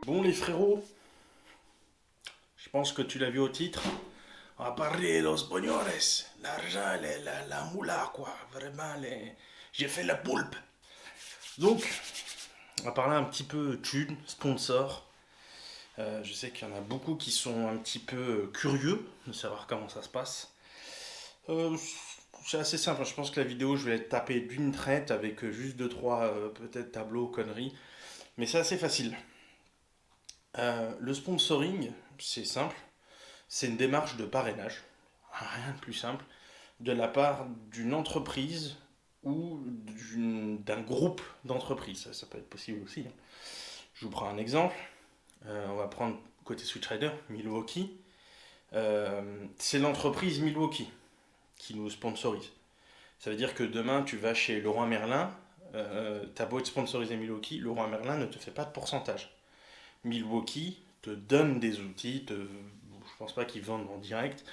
Bon les frérots, je pense que tu l'as vu au titre. On va parler de los boñoles, l'argent, la moula quoi, vraiment les... J'ai fait la poulpe. Donc, on va parler un petit peu thune, sponsor. Je sais qu'il y en a beaucoup qui sont un petit peu curieux de savoir comment ça se passe. Euh, c'est assez simple, je pense que la vidéo je vais être tapée d'une traite avec juste deux trois peut-être tableaux, conneries. Mais c'est assez facile. Le sponsoring, c'est simple. C'est une démarche de parrainage, rien de plus simple, de la part d'une entreprise ou d'un groupe d'entreprises. Ça peut être possible aussi, hein. Je vous prends un exemple. On va prendre côté Switchrider, Milwaukee. C'est l'entreprise Milwaukee qui nous sponsorise. Ça veut dire que demain, tu vas chez Leroy Merlin, t'as beau être sponsorisé Milwaukee, Leroy Merlin ne te fait pas de pourcentage. Milwaukee te donne des outils, je pense pas qu'ils vendent en direct,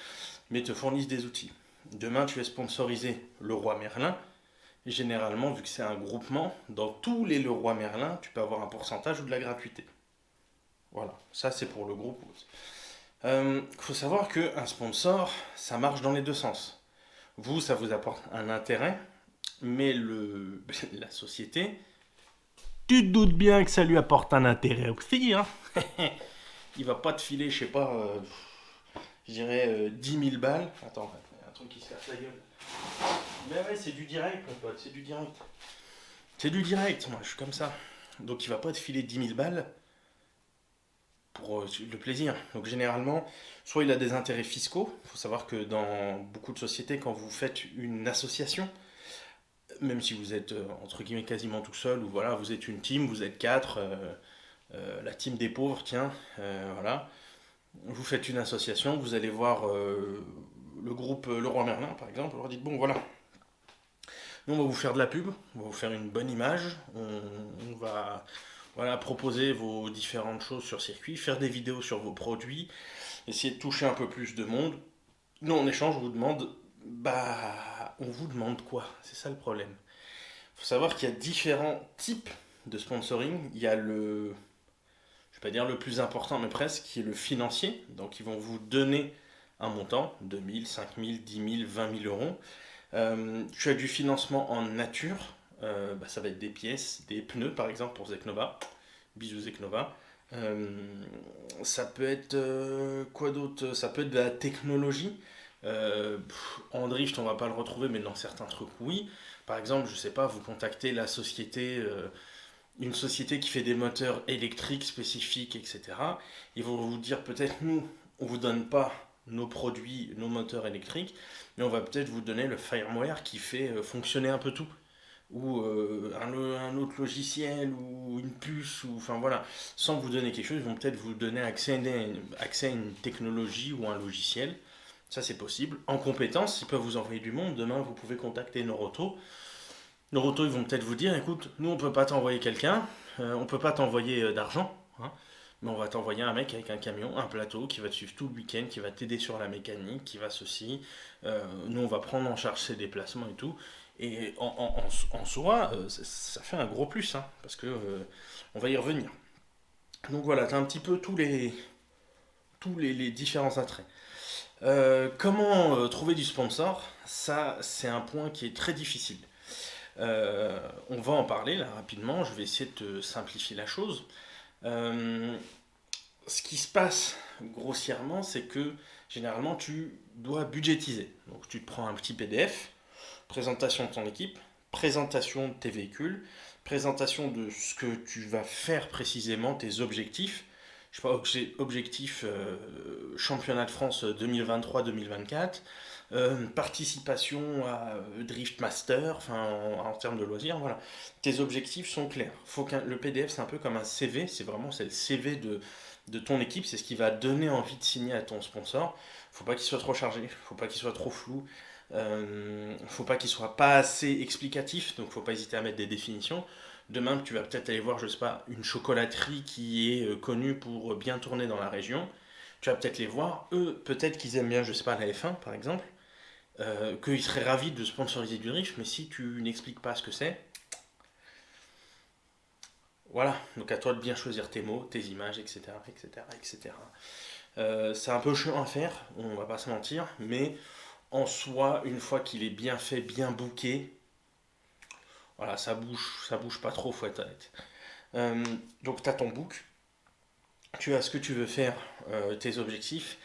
mais te fournissent des outils. Demain, tu es sponsorisé Leroy Merlin. Généralement, vu que c'est un groupement, dans tous les Leroy Merlin, tu peux avoir un pourcentage ou de la gratuité. Voilà, ça c'est pour le groupe. Faut savoir qu'un sponsor, ça marche dans les deux sens. Vous, ça vous apporte un intérêt, mais la société, tu te doutes bien que ça lui apporte un intérêt aussi, hein. Il va pas te filer, je sais pas, je dirais 10 000 balles. Attends, il y a un truc qui se casse la gueule. Mais ouais, c'est du direct, mon pote, c'est du direct. C'est du direct, moi, je suis comme ça. Donc il va pas te filer 10 000 balles pour le plaisir. Donc généralement, soit il a des intérêts fiscaux. Il faut savoir que dans beaucoup de sociétés, quand vous faites une association, même si vous êtes entre guillemets quasiment tout seul, ou voilà, vous êtes une team, vous êtes quatre, la team des pauvres, tiens, voilà. Vous faites une association, vous allez voir le groupe Leroy Merlin, par exemple, vous leur dites, bon voilà, nous, on va vous faire de la pub, on va vous faire une bonne image, on va voilà, proposer vos différentes choses sur circuit, faire des vidéos sur vos produits, essayer de toucher un peu plus de monde. Nous, en échange, on vous demande, bah, on vous demande quoi? C'est ça le problème. Il faut savoir qu'il y a différents types de sponsoring. Il y a je vais pas dire le plus important, mais presque, qui est le financier. Donc, ils vont vous donner un montant, 2 000, 5 000, 10 000, 20 000 euros. Tu as du financement en nature, bah, ça va être des pièces, des pneus par exemple pour Zeknova. Bisous Zeknova. Euh, Ça peut être quoi d'autre? Ça peut être de la technologie. En drift, on va pas le retrouver, mais dans certains trucs, oui. Par exemple, je sais pas, vous contactez la société, une société qui fait des moteurs électriques spécifiques, etc. Ils vont vous dire peut-être nous, on vous donne pas nos produits, nos moteurs électriques, mais on va peut-être vous donner le firmware qui fait fonctionner un peu tout. Ou un autre logiciel, ou une puce, ou enfin voilà, sans vous donner quelque chose, ils vont peut-être vous donner accès à une technologie ou un logiciel. Ça c'est possible. En compétences, ils peuvent vous envoyer du monde. Demain, vous pouvez contacter Noroto. Noroto, ils vont peut-être vous dire, écoute, nous on peut pas t'envoyer quelqu'un, on peut pas t'envoyer d'argent, hein, mais on va t'envoyer un mec avec un camion, un plateau qui va te suivre tout le week-end, qui va t'aider sur la mécanique, qui va ceci. Nous on va prendre en charge ses déplacements et tout. Et en soi, ça fait un gros plus, hein, parce que on va y revenir. Donc voilà, tu as un petit peu les différents attraits. Comment trouver du sponsor? Ça, c'est un point qui est très difficile. On va en parler là rapidement, je vais essayer de te simplifier la chose. Euh, Ce qui se passe grossièrement, c'est que généralement tu dois budgétiser. Donc tu te prends un petit PDF, présentation de ton équipe, présentation de tes véhicules, présentation de ce que tu vas faire précisément, tes objectifs. Je sais pas, objectif championnat de France 2023-2024, participation à Drift Master, enfin en termes de loisirs, voilà. Tes objectifs sont clairs. Le PDF c'est un peu comme un CV, c'est le CV de ton équipe, c'est ce qui va donner envie de signer à ton sponsor. Faut pas qu'il soit trop chargé, faut pas qu'il soit trop flou, faut pas qu'il soit pas assez explicatif, donc faut pas hésiter à mettre des définitions. Demain, tu vas peut-être aller voir, je sais pas, une chocolaterie qui est connue pour bien tourner dans la région. Tu vas peut-être les voir. Eux, peut-être qu'ils aiment bien, je sais pas, la F1 par exemple. Qu'ils seraient ravis de sponsoriser du drift, mais si tu n'expliques pas ce que c'est, Voilà, donc à toi de bien choisir tes mots, tes images, etc. etc., etc. C'est un peu chiant à faire, on va pas se mentir, mais en soi, une fois qu'il est bien fait, bien booké, voilà, ça bouge pas trop, faut être honnête. Euh, donc tu as ton book, tu as ce que tu veux faire, tes objectifs,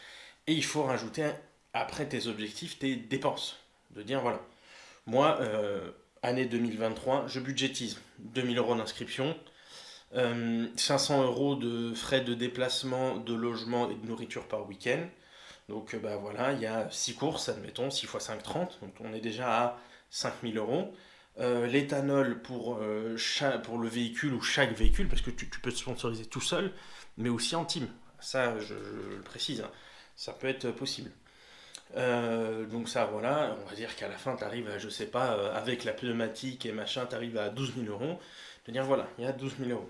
et il faut rajouter après tes objectifs tes dépenses. De dire voilà, moi, année 2023, je budgétise 2000 € d'inscription, 500 € de frais de déplacement, de logement et de nourriture par week-end. Donc bah voilà, il y a 6 courses, admettons, 6 x 5, 30. Donc on est déjà à 5000 €. L'éthanol pour le véhicule ou chaque véhicule, parce que tu peux te sponsoriser tout seul, mais aussi en team. Ça, je le précise, hein. Ça peut être possible. Donc ça, voilà, on va dire qu'à la fin, tu arrives à, je sais pas, avec la pneumatique et machin, tu arrives à 12 000 €. De dire, voilà, il y a 12 000 €.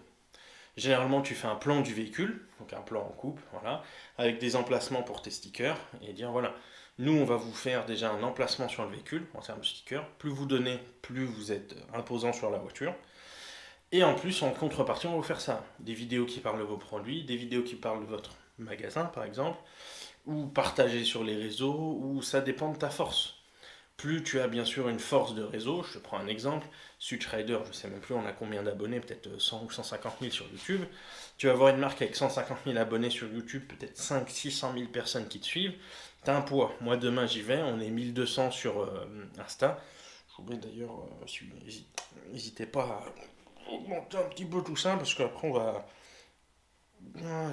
Généralement, tu fais un plan du véhicule, donc un plan en coupe, voilà, avec des emplacements pour tes stickers, et dire, voilà, nous, on va vous faire déjà un emplacement sur le véhicule, en termes de stickers. Plus vous donnez, plus vous êtes imposant sur la voiture. Et en plus, en contrepartie, on va vous faire ça. Des vidéos qui parlent de vos produits, des vidéos qui parlent de votre magasin, par exemple, ou partagées sur les réseaux, ou ça dépend de ta force. Plus tu as bien sûr une force de réseau, je te prends un exemple, Suchrider, je sais même plus on a combien d'abonnés, peut-être 100 ou 150 000 sur YouTube, tu vas avoir une marque avec 150 000 abonnés sur YouTube, peut-être 5 600 000 personnes qui te suivent, tu as un poids. Moi demain j'y vais, on est 1200 sur Insta, j'oublie d'ailleurs, n'hésitez pas à augmenter un petit peu tout ça, parce qu'après on va... Ah,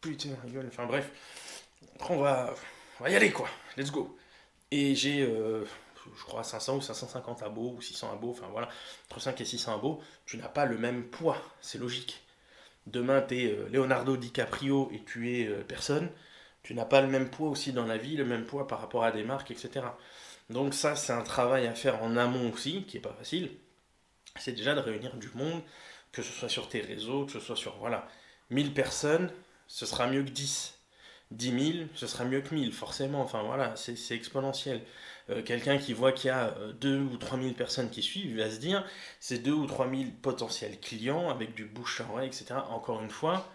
putain, la gueule, enfin bref, après on va y aller quoi, let's go. Et j'ai, je crois, 500 ou 550 abos, ou 600 abos, enfin voilà, entre 5 et 600 abos, tu n'as pas le même poids, c'est logique. Demain, tu es Leonardo DiCaprio et tu es personne, tu n'as pas le même poids aussi dans la vie, le même poids par rapport à des marques, etc. Donc ça, c'est un travail à faire en amont aussi, qui n'est pas facile. C'est déjà de réunir du monde, que ce soit sur tes réseaux, que ce soit sur, voilà, 1000 personnes, ce sera mieux que 10. 10 000, ce sera mieux que 1000, forcément. Enfin voilà, c'est exponentiel. Quelqu'un qui voit qu'il y a 2 ou 3 000 personnes qui suivent, il va se dire, c'est 2 ou 3 000 potentiels clients avec du bouche à oreille, etc. Encore une fois,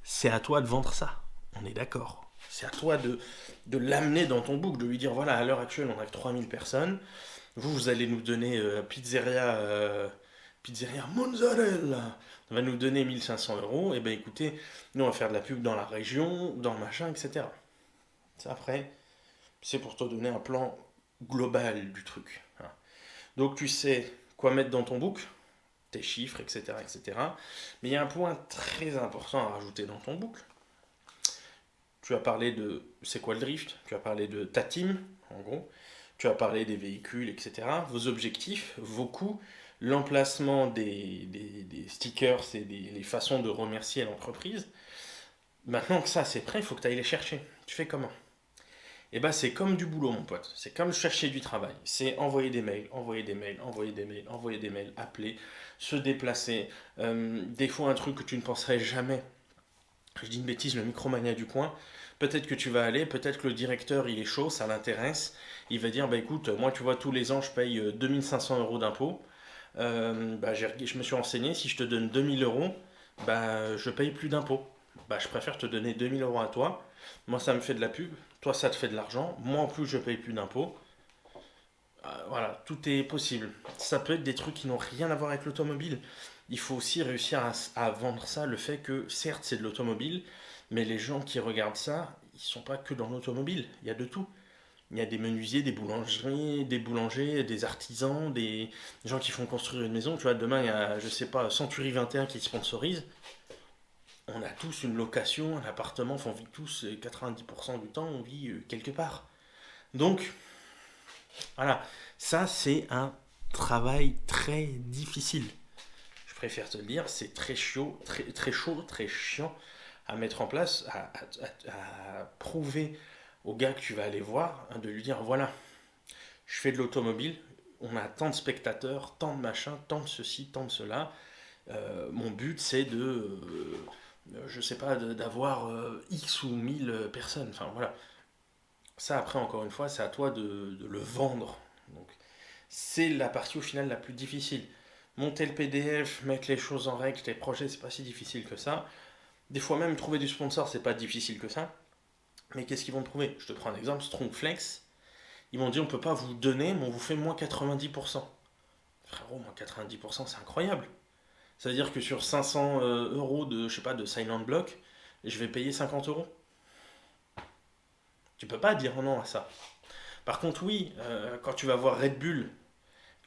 c'est à toi de vendre ça. On est d'accord. C'est à toi de l'amener dans ton book, de lui dire, voilà, à l'heure actuelle, on a que 3 000 personnes. Vous allez nous donner Pizzeria Mozzarella va nous donner 1 500 €. Et ben écoutez, nous on va faire de la pub dans la région, dans le machin, etc. Ça après, c'est pour te donner un plan global du truc, hein. Donc tu sais quoi mettre dans ton book, tes chiffres, etc., etc. Mais il y a un point très important à rajouter dans ton book. Tu as parlé de c'est quoi le drift, tu as parlé de ta team, en gros, tu as parlé des véhicules, etc. Vos objectifs, vos coûts, l'emplacement des stickers et les façons de remercier l'entreprise. Maintenant que ça c'est prêt, il faut que tu ailles les chercher. Tu fais comment? Et ben c'est comme du boulot mon pote, c'est comme chercher du travail. C'est envoyer des mails, envoyer des mails, envoyer des mails, envoyer des mails, appeler, se déplacer. Des fois un truc que tu ne penserais jamais. Je dis une bêtise, le micromania du coin. Peut-être que tu vas aller, peut-être que le directeur il est chaud, ça l'intéresse. Il va dire bah écoute, moi tu vois tous les ans je paye 2500 € d'impôts. Bah, je me suis renseigné, si je te donne 2000 €, bah, je paye plus d'impôts. Bah, je préfère te donner 2000 € à toi. Moi, ça me fait de la pub. Toi, ça te fait de l'argent. Moi, en plus, je paye plus d'impôts. Voilà, tout est possible. Ça peut être des trucs qui n'ont rien à voir avec l'automobile. Il faut aussi réussir à vendre ça, le fait que, certes, c'est de l'automobile, mais les gens qui regardent ça, ils sont pas que dans l'automobile. Il y a de tout. Il y a des menuisiers, des boulangeries, des boulangers, des artisans, des gens qui font construire une maison. Tu vois, demain, il y a, je sais pas, Century 21 qui sponsorise. On a tous une location, un appartement, enfin, on vit tous, 90% du temps, on vit quelque part. Donc, voilà, ça, c'est un travail très difficile. Je préfère te le dire, c'est très chaud, très chaud, très chiant à mettre en place, à prouver au gars que tu vas aller voir, hein, de lui dire voilà, je fais de l'automobile, on a tant de spectateurs, tant de machins, tant de ceci, tant de cela. Mon but c'est je sais pas, d'avoir X ou 1000 personnes. Enfin voilà. Ça après encore une fois, c'est à toi de le vendre. Donc c'est la partie au final la plus difficile. monter le PDF, mettre les choses en règle, les projets, c'est pas si difficile que ça. Des fois même trouver du sponsor, c'est pas difficile que ça. Mais qu'est-ce qu'ils vont trouver? Je te prends un exemple, Strongflex. Ils m'ont dit on peut pas vous donner, mais on vous fait moins 90%. Frérot, moins 90%, c'est incroyable. Ça veut dire que sur 500 euros de, je sais pas, de Silent Block, je vais payer 50 euros. Tu peux pas dire non à ça. Par contre, oui, quand tu vas voir Red Bull,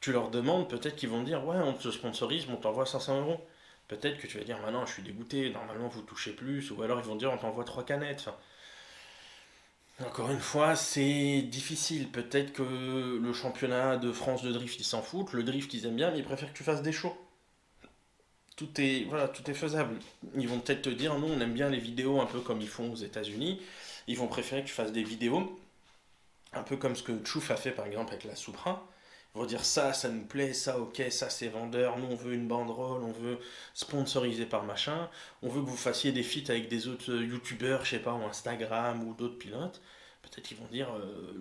tu leur demandes, peut-être qu'ils vont te dire ouais, on te sponsorise, mais on t'envoie 500 euros. Peut-être que tu vas dire maintenant, je suis dégoûté, normalement vous touchez plus, ou alors ils vont dire on t'envoie 3 canettes. Enfin, encore une fois, c'est difficile. Peut-être que le championnat de France de drift, ils s'en foutent. Le drift, ils aiment bien, mais ils préfèrent que tu fasses des shows. Tout est, voilà, tout est faisable. Ils vont peut-être te dire, nous, on aime bien les vidéos un peu comme ils font aux États-Unis. Ils vont préférer que tu fasses des vidéos, un peu comme ce que Chouf a fait par exemple avec la Supra. Ils vont dire ça, ça nous plaît, ça, ok, ça c'est vendeur, nous on veut une banderole, on veut sponsoriser par machin, on veut que vous fassiez des feats avec des autres youtubeurs, je sais pas, ou Instagram ou d'autres pilotes. Peut-être qu'ils vont dire,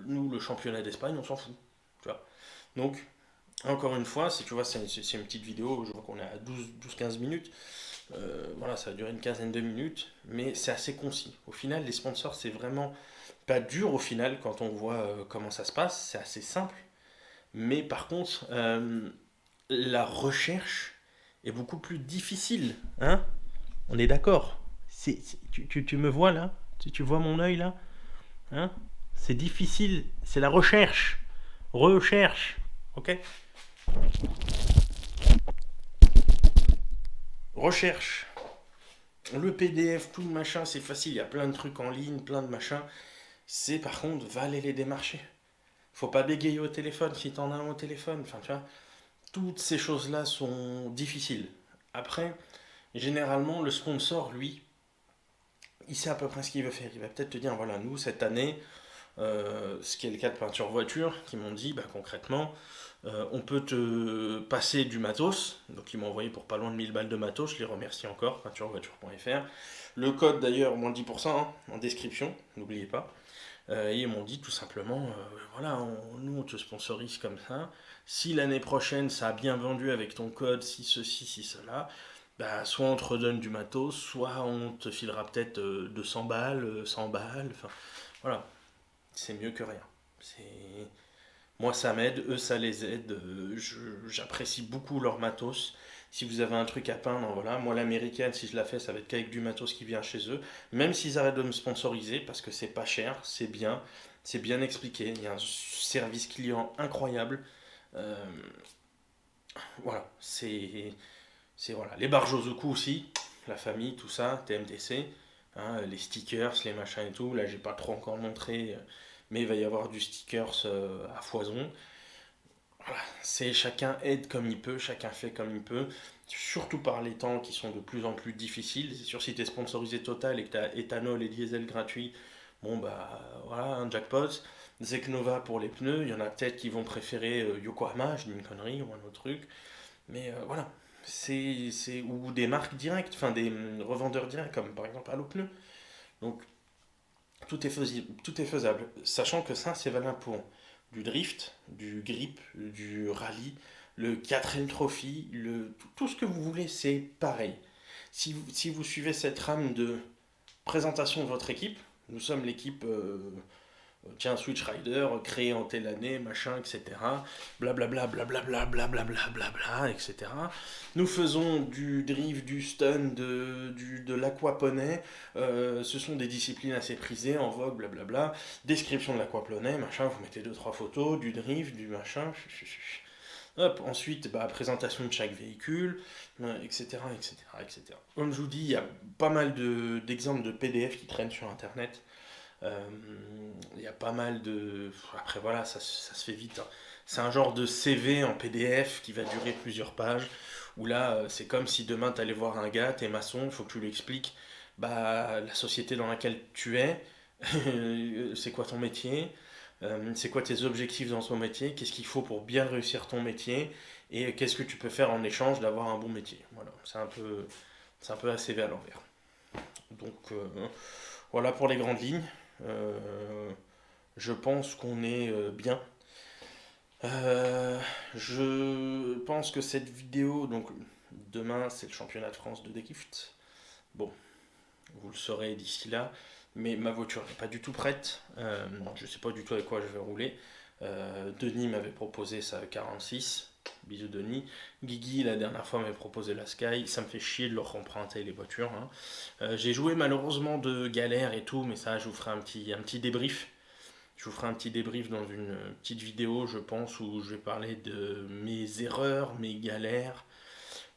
nous le championnat d'Espagne, on s'en fout. Tu vois. Donc, encore une fois, si tu vois, c'est une petite vidéo, je vois qu'on est à 12-15 minutes. Voilà, ça va durer une quinzaine de minutes, mais c'est assez concis. Au final, les sponsors, c'est vraiment pas dur au final quand on voit comment ça se passe, c'est assez simple. Mais par contre, la recherche est beaucoup plus difficile. Hein? On est d'accord. Tu me vois là? Tu vois mon œil là? Hein? C'est difficile, c'est la recherche. Recherche. Ok? Recherche. Le PDF, tout le machin, c'est facile. Il y a plein de trucs en ligne, plein de machins. C'est par contre, va aller les démarcher. Faut pas bégayer au téléphone si t'en as un au téléphone. Enfin, tu vois, toutes ces choses-là sont difficiles. Après, généralement, le sponsor, lui, il sait à peu près ce qu'il veut faire. Il va peut-être te dire, voilà, nous, cette année, ce qui est le cas de Peinture Voiture, qui m'ont dit, bah, concrètement, on peut te passer du matos. Donc, ils m'ont envoyé pour pas loin de 1000 balles de matos. Je les remercie encore, peinturevoiture.fr. Le code, d'ailleurs, moins 10% hein, en description, n'oubliez pas. Et ils m'ont dit tout simplement, voilà, nous on te sponsorise comme ça. Si l'année prochaine ça a bien vendu avec ton code, si ceci, si cela, bah, soit on te redonne du matos, soit on te filera peut-être 200 balles, 100 balles. Enfin, voilà, c'est mieux que rien. C'est... Moi ça m'aide, eux ça les aide. J'apprécie beaucoup leur matos. Si vous avez un truc à peindre, voilà. Moi l'américaine, si je la fais, ça va être qu'avec du matos qui vient chez eux. Même s'ils arrêtent de me sponsoriser, parce que c'est pas cher, c'est bien expliqué. Il y a un service client incroyable. Euh, voilà, voilà. Les barres Jozoku aussi, la famille, tout ça, TMTC, hein, les stickers, les machins et tout. Là, j'ai pas trop encore montré, mais il va y avoir du stickers à foison. Voilà, c'est chacun aide comme il peut, chacun fait comme il peut. Surtout par les temps qui sont de plus en plus difficiles. C'est sûr, si tu es sponsorisé Total et que tu as éthanol et diesel gratuit, bon bah voilà, un jackpot. Zeknova pour les pneus, il y en a peut-être qui vont préférer Yokohama, je dis une connerie ou un autre truc. Mais voilà, ou des marques directes, enfin des revendeurs directs, comme par exemple Allo Pneus. Donc tout est faisable, sachant que ça, c'est valable pour du drift, du grip, du rallye, le 4L Trophy, tout ce que vous voulez, c'est pareil. Si vous suivez cette rame de présentation de votre équipe, nous sommes l'équipe tiens, Switch Rider, créé en telle année, machin, etc. Blablabla, blablabla, blablabla, blablabla, etc. Nous faisons du drift, du stun, de l'aquaponey. Ce sont des disciplines assez prisées, en vogue, blablabla. Description de l'aquaponey, machin, vous mettez deux trois photos, du drift, du machin. Hop, ensuite, bah, présentation de chaque véhicule, etc., etc., etc. Comme je vous dis, il y a pas mal d'exemples de PDF qui traînent sur Internet. Euh, Il y a pas mal de... Après voilà, ça se fait vite. Hein. C'est un genre de CV en PDF qui va durer plusieurs pages, où là, c'est comme si demain tu allais voir un gars, t'es maçon, il faut que tu lui expliques bah, la société dans laquelle tu es, c'est quoi ton métier, c'est quoi tes objectifs dans ton métier, qu'est-ce qu'il faut pour bien réussir ton métier, et qu'est-ce que tu peux faire en échange d'avoir un bon métier. Voilà, c'est un peu un CV à l'envers. Donc voilà pour les grandes lignes. Euh, je pense qu'on est bien. Euh, je pense que cette vidéo, donc demain c'est le championnat de France de drift. Bon, vous le saurez d'ici là, mais ma voiture n'est pas du tout prête. Je ne sais pas du tout avec quoi je vais rouler. Denis m'avait proposé sa 46. Bisous Denis. Guigui, la dernière fois, m'avait proposé la Sky. Ça me fait chier de leur emprunter les voitures, hein. J'ai joué malheureusement de galère et tout, mais ça, je vous ferai un petit débrief. Je vous ferai un petit débrief dans une petite vidéo, je pense, où je vais parler de mes erreurs, mes galères.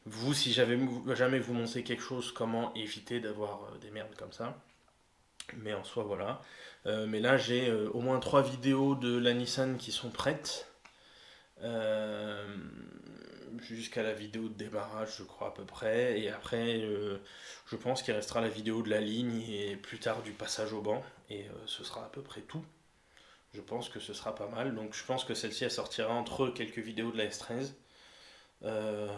Vous, si j'avais jamais vous montrer quelque chose, comment éviter d'avoir des merdes comme ça. Mais en soi, voilà. Mais là, j'ai au moins 3 vidéos de la Nissan qui sont prêtes. Euh, Jusqu'à la vidéo de démarrage, je crois à peu près. Et après, je pense qu'il restera la vidéo de la ligne et plus tard du passage au banc. Et ce sera à peu près tout. Je pense que ce sera pas mal. Donc je pense que celle-ci elle sortira entre quelques vidéos de la S13. Euh,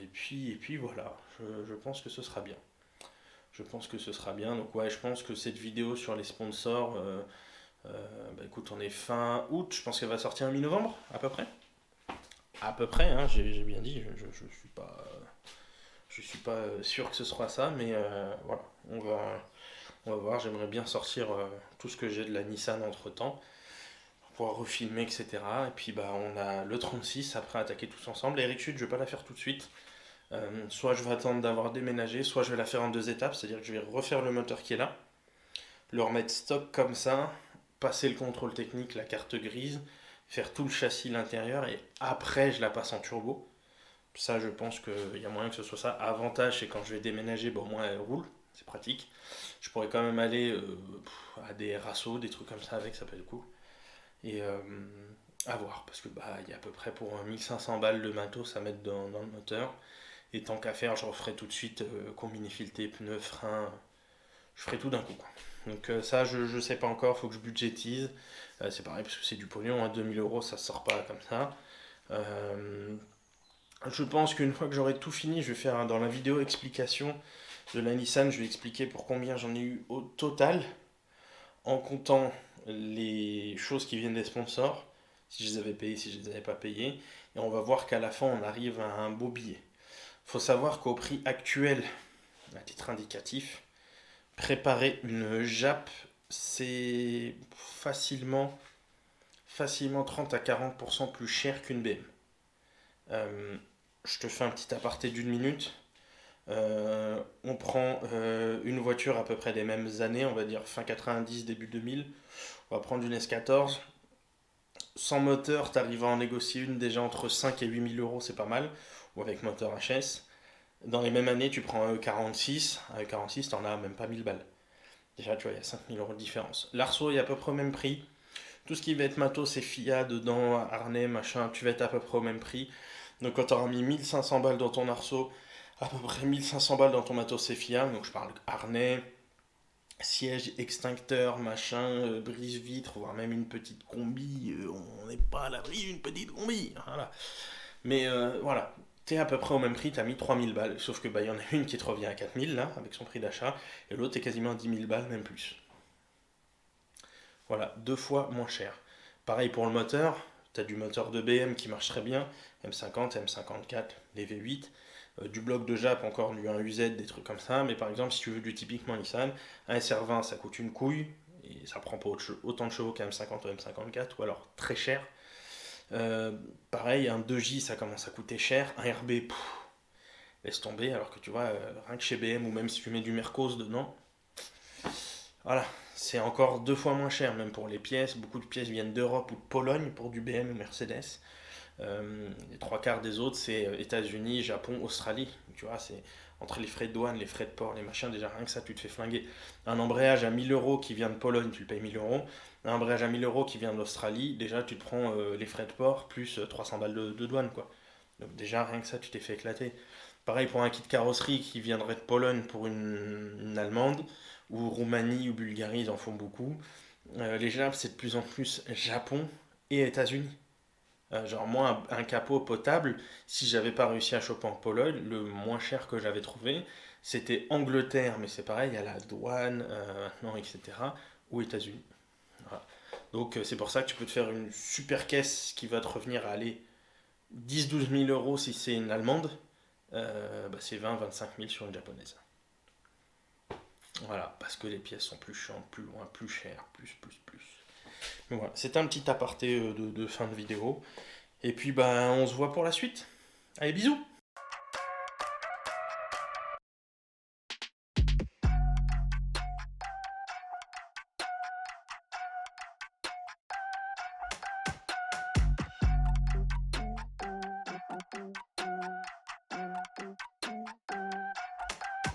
et puis voilà, je pense que ce sera bien. Je pense que ce sera bien. Donc ouais, je pense que cette vidéo sur les sponsors, bah écoute, on est fin août. Je pense qu'elle va sortir mi-novembre, à peu près. À peu près, hein, j'ai bien dit. Je suis pas sûr que ce sera ça, mais voilà, on va voir. J'aimerais bien sortir tout ce que j'ai de la Nissan entre temps, pouvoir refilmer, etc. Et puis bah on a le 36 après attaquer tous ensemble. La Eric Chute, je vais pas la faire tout de suite. Soit je vais attendre d'avoir déménagé, soit je vais la faire en 2 étapes, c'est-à-dire que je vais refaire le moteur qui est là, le remettre stock comme ça, passer le contrôle technique, la carte grise, faire tout le châssis, l'intérieur, et après je la passe en turbo. Ça, je pense qu'il y a moyen que ce soit ça. Avantage, c'est quand je vais déménager, bon, au moins elle roule, c'est pratique. Je pourrais quand même aller à des rassos, des trucs comme ça avec, ça peut être cool. Et à voir, parce que bah il y a à peu près pour 1500 balles de matos à mettre dans le moteur. Et tant qu'à faire, je referai tout de suite combiné fileté, pneus, freins, je ferai tout d'un coup, quoi. Donc ça, je sais pas encore, faut que je budgétise. C'est pareil parce que c'est du pognon, hein, 2000 euros, ça sort pas comme ça. Euh, je pense qu'une fois que j'aurai tout fini, je vais faire dans la vidéo explication de la Nissan, je vais expliquer pour combien j'en ai eu au total, en comptant les choses qui viennent des sponsors, si je les avais payées, si je les avais pas payées. Et on va voir qu'à la fin, on arrive à un beau billet. Il faut savoir qu'au prix actuel, à titre indicatif, préparer une JAP, c'est facilement 30 à 40% plus cher qu'une BM. Je te fais un petit aparté d'une minute. On prend une voiture à peu près des mêmes années, on va dire fin 90, début 2000. On va prendre une S14. Sans moteur, tu arrives à en négocier une déjà entre 5 et 8 000 euros, c'est pas mal. Ou avec moteur HS. Dans les mêmes années, tu prends un E46. Un E46, t'en as même pas 1000 balles. Déjà, tu vois, il y a 5 000 euros de différence. L'Arceau est à peu près au même prix. Tout ce qui va être matos et FIA dedans, harnais, machin, tu vas être à peu près au même prix. Donc quand tu auras mis 1500 balles dans ton Arceau, à peu près 1500 balles dans ton matos et FIA, donc je parle harnais, siège, extincteur, machin, brise-vitre, voire même une petite combi, on n'est pas à l'abri d'une petite combi, voilà. Mais voilà, t'es à peu près au même prix, t'as mis 3000 balles, sauf que bah, y en a une qui te revient à 4000 là, avec son prix d'achat, et l'autre est quasiment à 10 000 balles, même plus. Voilà, 2 fois moins cher. Pareil pour le moteur, tu as du moteur de BM qui marche très bien, M50, M54, les V8, du bloc de Jap, encore du 1UZ, des trucs comme ça, mais par exemple, si tu veux du typiquement Nissan, un SR20 ça coûte une couille, et ça prend pas autant de chevaux qu'un M50 ou M54, ou alors très cher. Pareil, un 2J ça commence à coûter cher, un RB, laisse tomber, alors que tu vois, rien que chez BM, ou même si tu mets du Mercos dedans, voilà, c'est encore 2 fois moins cher, même pour les pièces. Beaucoup de pièces viennent d'Europe ou de Pologne pour du BM ou Mercedes. Les 3 quarts des autres, c'est États-Unis, Japon, Australie. Tu vois, c'est entre les frais de douane, les frais de port, les machins, déjà rien que ça, tu te fais flinguer. Un embrayage à 1000 euros qui vient de Pologne, tu le payes 1000 euros. Un embrayage à 1000 euros qui vient d'Australie, déjà tu te prends les frais de port plus 300 balles de douane, quoi. Donc, déjà rien que ça, tu t'es fait éclater. Pareil pour un kit carrosserie qui viendrait de Pologne pour une Allemande, ou Roumanie ou Bulgarie, ils en font beaucoup. Les Japs, c'est de plus en plus Japon et États-Unis. Genre, moi, un capot potable, si j'avais pas réussi à choper en Pologne, le moins cher que j'avais trouvé, c'était Angleterre, mais c'est pareil, il y a la douane maintenant, etc., ou États-Unis. Voilà. Donc c'est pour ça que tu peux te faire une super caisse qui va te revenir à aller 10-12 000 € si c'est une allemande. C'est 20-25 000 sur une japonaise. Voilà, parce que les pièces sont plus chiantes, plus loin, plus chères, plus. Mais voilà, c'est un petit aparté de fin de vidéo. Et puis on se voit pour la suite. Allez, bisous!